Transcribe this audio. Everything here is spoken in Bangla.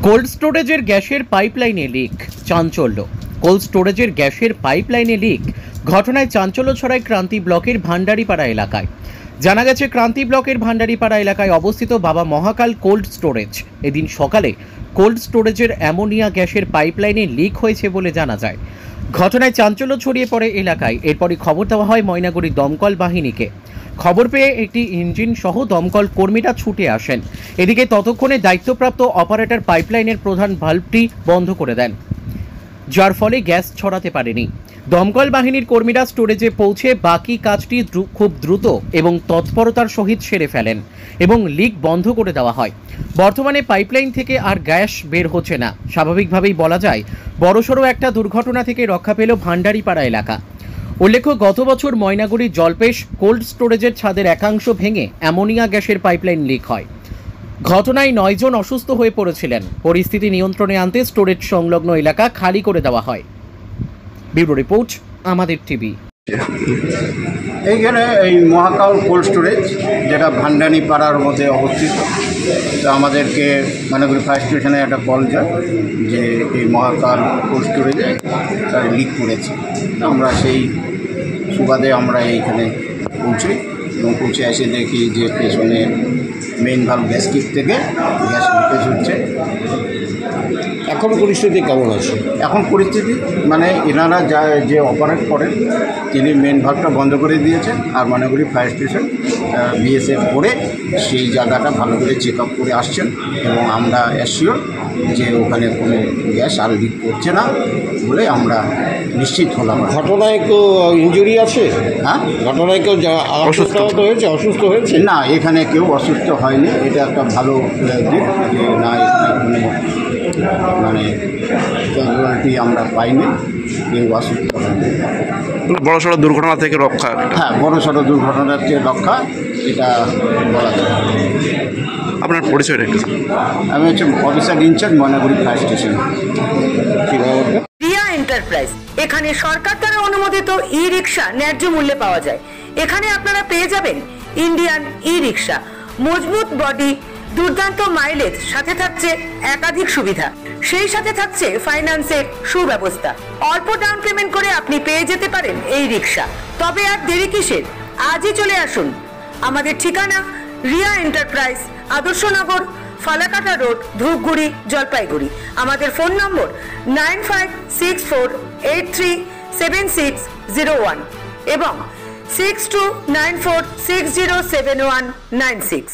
কোল্ড স্টোরেজের গ্যাসের পাইপলাইনে লিক, চাঞ্চল্য। কোল্ড স্টোরেজের গ্যাসের পাইপলাইনে লিক ঘটনায় চাঞ্চল্য ছড়ায় ক্রান্তি ব্লকের ভান্ডারিপাড়া এলাকায়। জানা গেছে, ক্রান্তি ব্লকের ভান্ডারিপাড়া এলাকায় অবস্থিত বাবা মহাকাল কোল্ড স্টোরেজ এদিন সকালে কোল্ড স্টোরেজের অ্যামোনিয়া গ্যাসের পাইপলাইনে লিক হয়েছে বলে জানা যায়। ঘটনায় চাঞ্চল্য ছড়িয়ে পড়ে এলাকায়। এরপরই খবর দেওয়া হয় ময়নাগুড়ি দমকল বাহিনীকে। খবর পেয়ে একটি ইঞ্জিন সহ দমকল কর্মীরা ছুটে আসেন। এদিকে ততক্ষণে দায়িত্বপ্রাপ্ত অপারেটর পাইপলাইনের প্রধান ভাল্বটি বন্ধ করে দেন, যার ফলে গ্যাস ছড়াতে পারেনি। দমকল বাহিনীর কর্মীরা স্টোরেজে পৌঁছে বাকি কাজটি খুব দ্রুত এবং তৎপরতার সহিত সেরে ফেলেন এবং লিক বন্ধ করে দেওয়া হয়। বর্তমানে পাইপলাইন থেকে আর গ্যাস বের হচ্ছে না। স্বাভাবিকভাবেই বলা যায়, বড়সড় একটা দুর্ঘটনা থেকে রক্ষা পেল ভান্ডারিপাড়া এলাকা। উল্লেখ্য, গত বছর ময়নাগুড়ি জলপেশ কোল্ড স্টোরেজের ছাদের একাংশ ভেঙে অ্যামোনিয়া গ্যাসের পাইপলাইন লিক হয়। ঘটনায় 9 জন অসুস্থ হয়ে পড়েছিলেন। পরিস্থিতি নিয়ন্ত্রণে আনতে স্টোরেজ সংলগ্ন এলাকা খালি করে দেওয়া হয়। ব্যুরো রিপোর্ট, আমাদের টিভি। এইখানে এই মহাকাল কোল্ড স্টোরেজ, যেটা ভান্ডারিপাড়ার মধ্যে অবস্থিত, তো আমাদেরকে ময়নাগুড়ি ফায়ার স্টেশনে একটা কল যায় যে এই মহাকাল কোল্ড স্টোরেজে লিক করেছে। আমরা সেই সুবাদে আমরা এইখানে পৌঁছি এবং পৌঁছে এসে দেখি যে পেছনে মেইন ভাল্ব গ্যাসকিট থেকে গ্যাস লিকেজ হচ্ছে। এখন পরিস্থিতি কেমন আছে? এখন পরিস্থিতি মানে এনারা যে অপারেট করেন তিনি মেন ভাল্বটা বন্ধ করে দিয়েছেন, আর ময়নাগুড়ি ফায়ার স্টেশন বিএসএফ করে সেই জায়গাটা ভালো করে চেক আপ করে আসছেন এবং আমরা অ্যাসিওর যে ওখানে কোনো গ্যাস আর লিক করছে না বলে আমরা নিশ্চিত হলাম। ঘটনায় কেউ ইনজুরি আছে? হ্যাঁ, ঘটনায় কেউ অসুস্থ হয়েছে? না, এখানে কেউ অসুস্থ হয়নি। এটা একটা ভালো দিক যে না, এখানে কোনো মানে ক্যাজুয়ালিটি আমরা পাইনি, কেউ অসুস্থ হয়নি। বড় সড়ো দুর্ঘটনা থেকে রক্ষা। হ্যাঁ, বড় সড়ো দুর্ঘটনার থেকে রক্ষা, এটা বলা যায়। আপনার পরিচয়টা একটু? আমি হচ্ছে officer in charge Mainaguri fire station. Riya enterprise, এখানে সরকার দ্বারা অনুমোদিত ই রিক্সা ন্যায্য মূল্যে পাওয়া যায়। এখানে আপনারা পেয়ে যাবেন ইন্ডিয়ান ই রিক্সা, মজবুত বডি, দুর্দান্ত মাইলেজ, সাথে থাকছে একাধিক সুবিধা। সেই সাথে থাকছে ফাইন্যান্সের সুব্যবস্থা। অল্প ডাউন পেমেন্ট করে আপনি পেয়ে যেতে পারেন এই রিক্সা। তবে আর দেরি কিসের? আজই চলে আসুন। আমাদের ঠিকানা রিয়া এন্টারপ্রাইজ, আদর্শনগর, ফালাকাটা রোড, ধূপগুড়ি, জলপাইগুড়ি। আমাদের ফোন নম্বর 9564837601 এবং 6294607196।